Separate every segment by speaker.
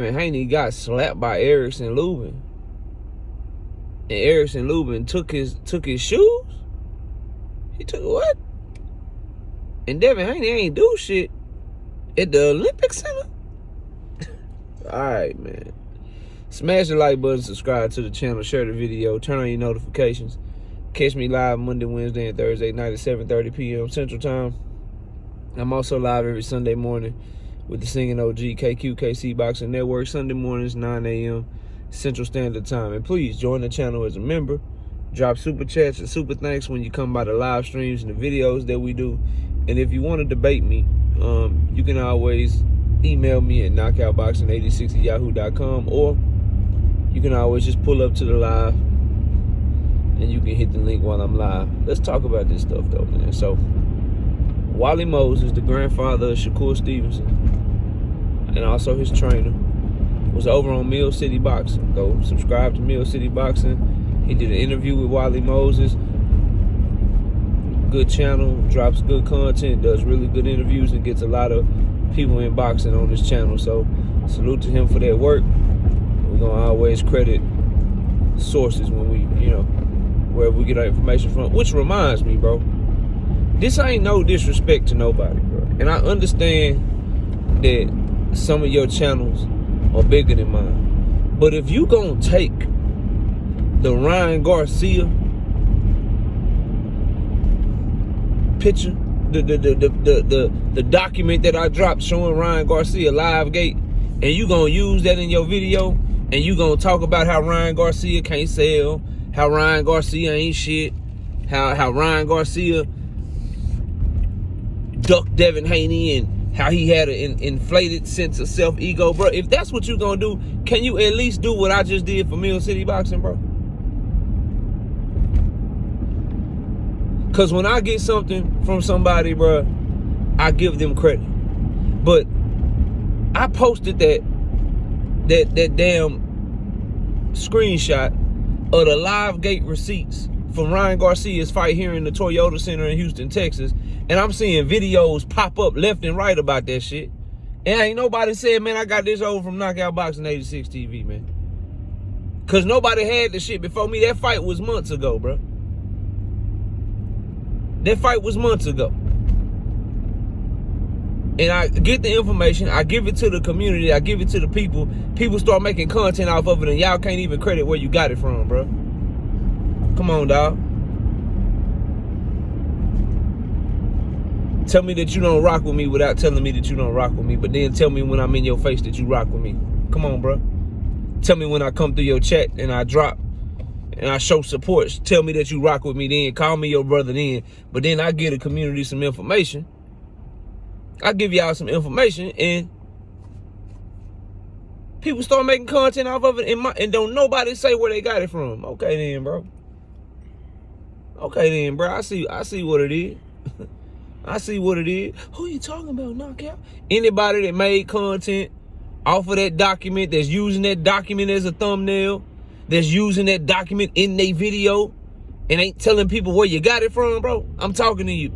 Speaker 1: Devin Haney got slapped by Erickson Lubin. And Erickson Lubin took his shoes? He took what? And Devin Haney ain't do shit at the Olympic Center? Alright, man. Smash the like button, subscribe to the channel, share the video, turn on your notifications. Catch me live Monday, Wednesday, and Thursday night at 7:30 p.m. Central Time. I'm also live every Sunday morning with the Singing OG KQKC Boxing Network. Sunday mornings, 9 a.m. Central Standard Time. And please join the channel as a member. Drop super chats and super thanks when you come by the live streams and the videos that we do. And if you want to debate me, you can always email me at knockoutboxing86@yahoo.com, or you can always just pull up to the live and you can hit the link while I'm live. Let's talk about this stuff though, man. So, Wally Moses, the grandfather of Shakur Stevenson, and also his trainer, was over on Mill City Boxing. Go subscribe to Mill City Boxing. He did an interview with Wally Moses. Good channel, drops good content, does really good interviews, and gets a lot of people in boxing on this channel. So, salute to him for that work. We're gonna always credit sources when we, where we get our information from. Which reminds me, bro, this ain't no disrespect to nobody, bro. And I understand that some of your channels are bigger than mine. But if you gonna take the Ryan Garcia picture, the document that I dropped showing Ryan Garcia live gate, and you gonna use that in your video, and you gonna talk about how Ryan Garcia can't sell, how Ryan Garcia ain't shit, how Ryan Garcia ducked Devin Haney, and how he had an inflated sense of self-ego, bro. If that's what you gonna do, can you at least do what I just did for Mill City Boxing, bro? Because when I get something from somebody, bro, I give them credit. But I posted that damn screenshot of the live gate receipts from Ryan Garcia's fight here in the Toyota Center in Houston, Texas. And I'm seeing videos pop up left and right about that shit. And ain't nobody said, man, I got this over from Knockout Boxing 86 TV, man. Because nobody had the shit before me. That fight was months ago, bro. That fight was months ago. And I get the information, I give it to the community, I give it to the people. People start making content off of it, and y'all can't even credit where you got it from, bro. Come on, dog. Tell me that you don't rock with me without telling me that you don't rock with me, but then tell me when I'm in your face that you rock with me. Come on, bro. Tell me when I come through your chat and I drop and I show support. Tell me that you rock with me then. Call me your brother then. But then I give the community some information. I give y'all some information, and people start making content off of it, and don't nobody say where they got it from. Okay then, bro. Okay then, bro. I see what it is. I see what it is. Who you talking about, Knockout? Anybody that made content off of that document, that's using that document as a thumbnail, that's using that document in their video, and ain't telling people where you got it from, bro, I'm talking to you.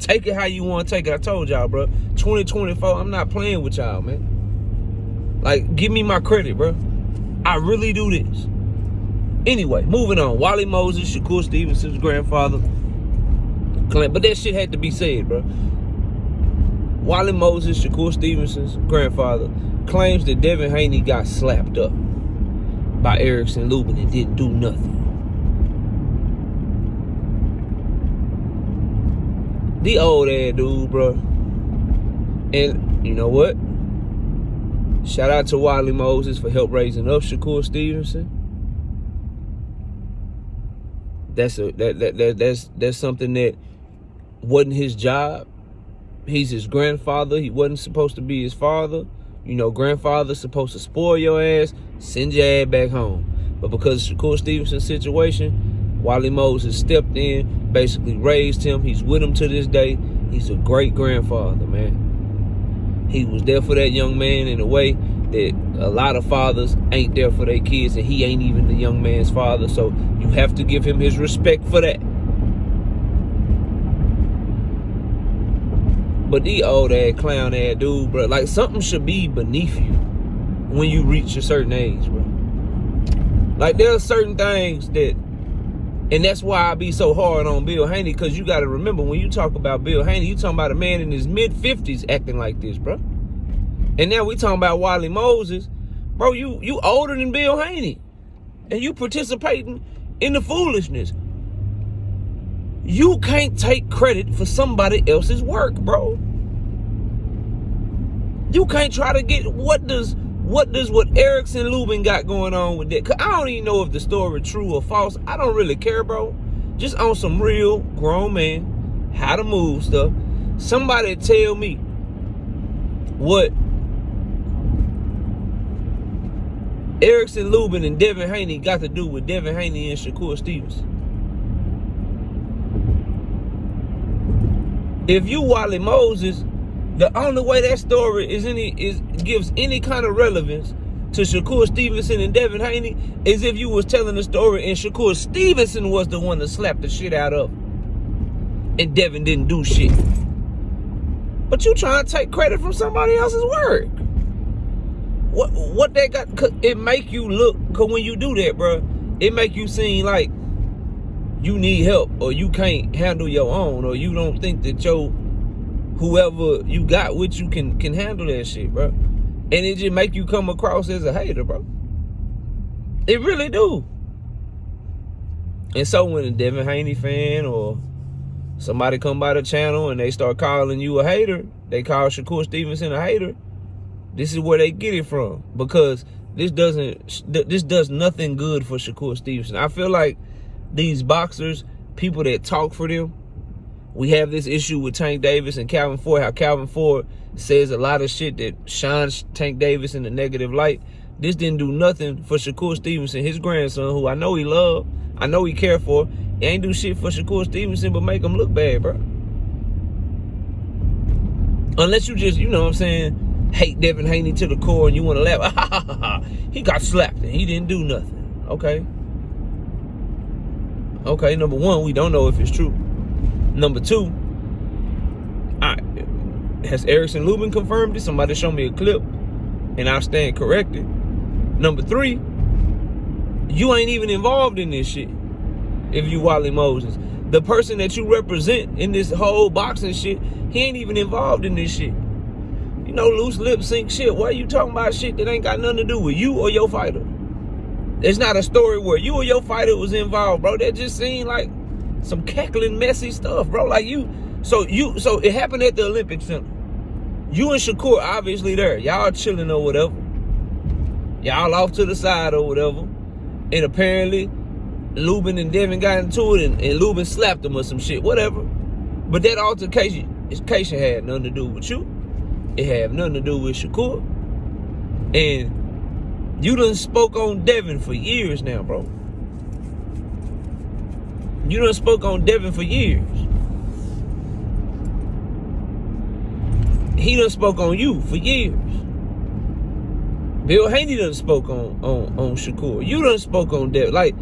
Speaker 1: Take it how you want to take it. I told y'all, bro. 2024, I'm not playing with y'all, man. Like, give me my credit, bro. I really do this. Anyway, moving on. Wally Moses, Shakur Stevenson's grandfather. But that shit had to be said, bro. Wally Moses, Shakur Stevenson's grandfather, claims that Devin Haney got slapped up by Erickson Lubin and didn't do nothing. The old ass dude, bro. And you know what? Shout out to Wally Moses for help raising up Shakur Stevenson. That's something that wasn't his job. He's his grandfather. He wasn't supposed to be his father. Grandfather's supposed to spoil your ass, send your ass back home. But because of Shakur Stevenson's situation, Wally Moses stepped in, basically raised him. He's with him to this day. He's a great grandfather, man. He was there for that young man in a way that a lot of fathers ain't there for their kids, and he ain't even the young man's father. So you have to give him his respect for that. But the old ass clown ass dude, bro, like, something should be beneath you. when you reach a certain age, bro. Like, there are certain things that, and that's why I be so hard on Bill Haney, because you got to remember, when you talk about Bill Haney, you talking about a man in his mid-50s acting like this, bro. And now we talking about Wally Moses. Bro, you older than Bill Haney, and you participating in the foolishness. You can't take credit for somebody else's work, bro. You can't try to get what Erickson Lubin got going on with that. Cause I don't even know if the story is true or false. I don't really care, bro. Just on some real grown man, how to move stuff. Somebody tell me what Erickson Lubin and Devin Haney got to do with Devin Haney and Shakur Stevenson. If you Wally Moses, the only way that story gives any kind of relevance to Shakur Stevenson and Devin Haney is if you was telling the story and Shakur Stevenson was the one that slapped the shit out of him, and Devin didn't do shit. But you trying to take credit from somebody else's work. What they got? It make you look, cause when you do that, bro, it make you seem like you need help, or you can't handle your own, or you don't think that whoever you got with you can handle that shit, bro. And it just make you come across as a hater, bro. It really do. And so when a Devin Haney fan or somebody come by the channel and they start calling you a hater, they call Shakur Stevenson a hater, this is where they get it from. Because this does nothing good for Shakur Stevenson. I feel like these boxers, people that talk for them, we have this issue with Tank Davis and Calvin Ford, how Calvin Ford says a lot of shit that shines Tank Davis in a negative light. This didn't do nothing for Shakur Stevenson, his grandson, who I know he loved, I know he cared for. He ain't do shit for Shakur Stevenson but make him look bad, bro. Unless you just, you know what I'm saying, hate Devin Haney to the core and you want to laugh. He got slapped and he didn't do nothing. Okay, number one, we don't know if it's true. Number two, has Erickson Lubin confirmed it? Somebody show me a clip and I'll stand corrected. Number three, you ain't even involved in this shit if you Wally Moses. The person that you represent in this whole boxing shit, he ain't even involved in this shit. You know, loose lip sync shit. Why are you talking about shit that ain't got nothing to do with you or your fighter? It's not a story where you or your fighter was involved, bro. That just seemed like some cackling, messy stuff, bro. Like so it happened at the Olympic Center. You and Shakur obviously there. Y'all chilling or whatever. Y'all off to the side or whatever. And apparently, Lubin and Devin got into it and Lubin slapped him or some shit, whatever. But that altercation had nothing to do with you. It had nothing to do with Shakur. And you done spoke on Devin for years now, bro. You done spoke on Devin for years. He done spoke on you for years. Bill Haney done spoke on Shakur. You done spoke on Devin. Like,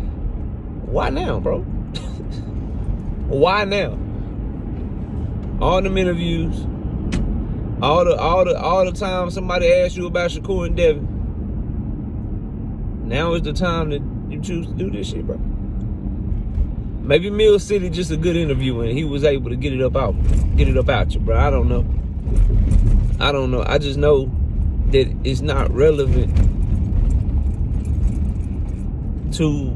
Speaker 1: why now, bro? Why now? All them interviews, all the time somebody asked you about Shakur and Devin. Now is the time that you choose to do this shit, bro. Maybe Mill City just a good interview and he was able to get it up out you, bro. I don't know. I just know that it's not relevant to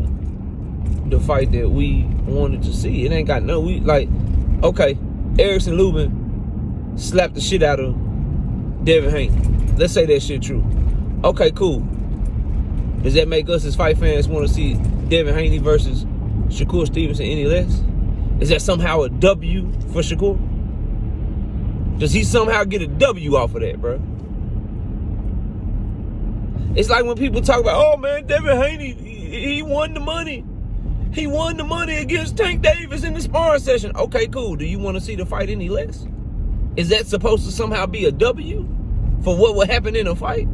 Speaker 1: the fight that we wanted to see. It ain't got no, okay, Erickson Lubin slapped the shit out of Devin Haney. Let's say that shit true. Okay, cool. Does that make us as fight fans want to see Devin Haney versus Shakur Stevenson any less? Is that somehow a W for Shakur? Does he somehow get a W off of that, bro? It's like when people talk about, oh man, Devin Haney, he won the money. He won the money against Tank Davis in the sparring session. Okay, cool. Do you want to see the fight any less? Is that supposed to somehow be a W for what would happen in a fight?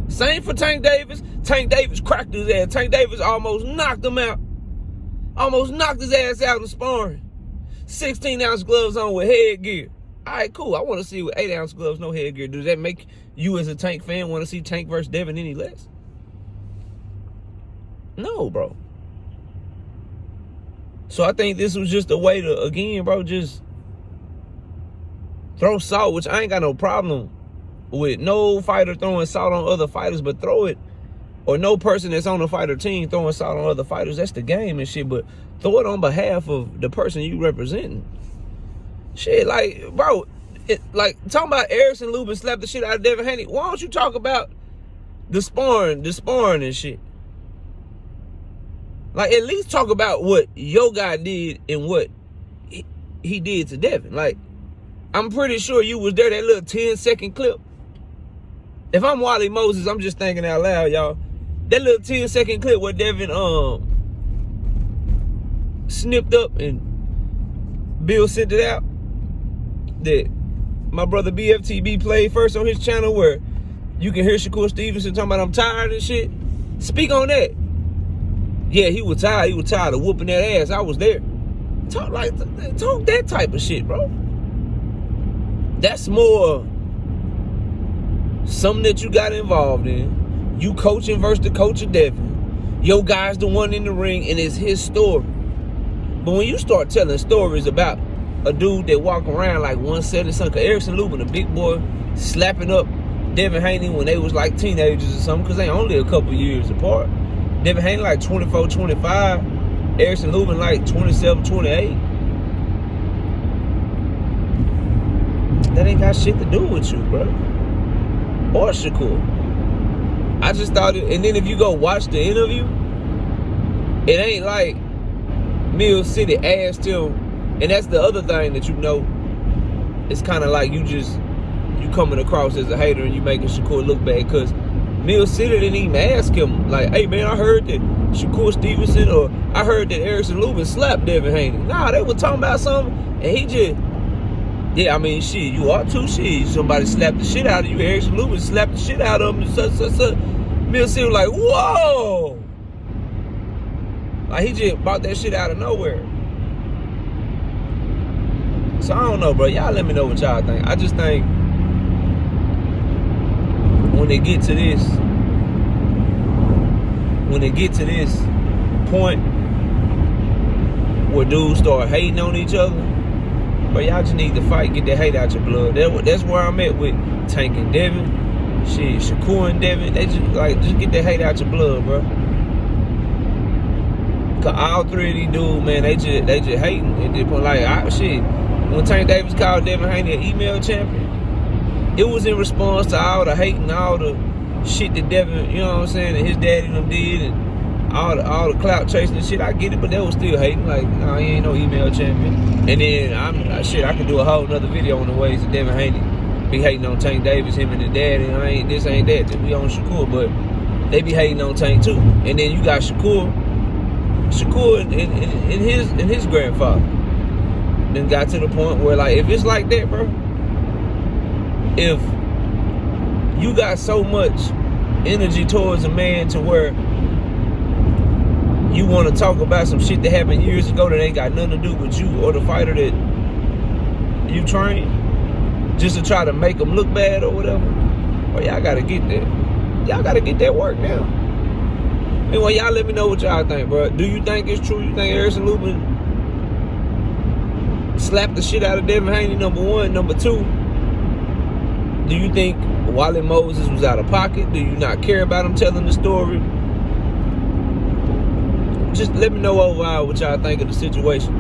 Speaker 1: Same for Tank Davis. Tank Davis cracked his ass. Tank Davis almost knocked him out. Almost knocked his ass out in sparring. 16-ounce gloves on with headgear. All right, cool. I want to see with 8-ounce gloves, no headgear. Does that make you as a Tank fan want to see Tank versus Devin any less? No, bro. So I think this was just a way to, again, bro, just throw salt, which I ain't got no problem with no fighter throwing salt on other fighters, but throw it, or no person that's on the fighter team throwing salt on other fighters. That's the game and shit, but throw it on behalf of the person you representing. Shit, like, bro, like, talking about Erickson Lubin slapped the shit out of Devin Haney. Why don't you talk about the sparring and shit? Like, at least talk about what your guy did and what he did to Devin. Like, I'm pretty sure you was there, that little 10-second clip. If I'm Wally Moses, I'm just thinking out loud, y'all. That little 10-second clip where Devin snipped up and Bill sent it out, that my brother BFTB played first on his channel, where you can hear Shakur Stevenson talking about I'm tired and shit. Speak on that. Yeah, he was tired. He was tired of whooping that ass. I was there. Talk that type of shit, bro. That's more something that you got involved in. You coaching versus the coach of Devin. Your guy's the one in the ring, and it's his story. But when you start telling stories about a dude that walk around like 170 something, Erickson Lubin, a big boy, slapping up Devin Haney when they was like teenagers or something, because they only a couple years apart. Devin Haney like 24, 25. Erickson Lubin like 27, 28. That ain't got shit to do with you, bro. Or Shakur. I just thought it, and then if you go watch the interview, it ain't like Mill City asked him, and that's the other thing that you know, it's kind of like you coming across as a hater and you making Shakur look bad, because Mill City didn't even ask him, like, hey man, I heard that Shakur Stevenson, or I heard that Erickson Lubin slapped Devin Haney. Nah, they were talking about something, and he just, yeah, I mean, shit, you are too, shit. Somebody slapped the shit out of you. Erickson Lubin slapped the shit out of him. Mill City was like, whoa. Like, he just brought that shit out of nowhere. So, I don't know, bro. Y'all let me know what y'all think. I just think when they get to this point where dudes start hating on each other, but y'all just need to fight, get that hate out your blood. That's where I'm at with Tank and Devin. Shit, Shakur and Devin, they just get that hate out your blood, bro. Cause all three of these dudes, man, they just hating at this point. Like, shit, when Tank Davis called Devin Haney an email champion, it was in response to all the hating, all the shit that Devin, you know what I'm saying, and his daddy and them did, and all the clout chasing and shit. I get it, but they was still hating. Like, nah, he ain't no email champion. And then I could do a whole nother video on the ways that Devin Haney be hating on Tank Davis, him and his daddy. And this ain't that. We on Shakur, but they be hating on Tank too. And then you got Shakur and his grandfather. Then got to the point where, like, if it's like that, bro, if you got so much energy towards a man to where you want to talk about some shit that happened years ago that ain't got nothing to do with you or the fighter that you train, just to try to make them look bad or whatever, well, y'all got to get that. Y'all got to get that work now. Anyway, y'all let me know what y'all think, bro. Do you think it's true? You think Erickson Lubin slapped the shit out of Devin Haney, number one? Number two, do you think Wally Moses was out of pocket? Do you not care about him telling the story? Just let me know overall what y'all think of the situation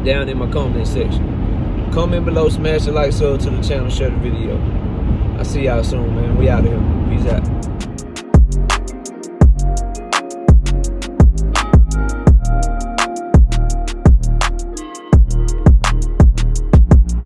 Speaker 1: down in my comment section. Comment below, smash the like, sub to the channel, share the video. I'll see y'all soon, man. We out of here. Peace out.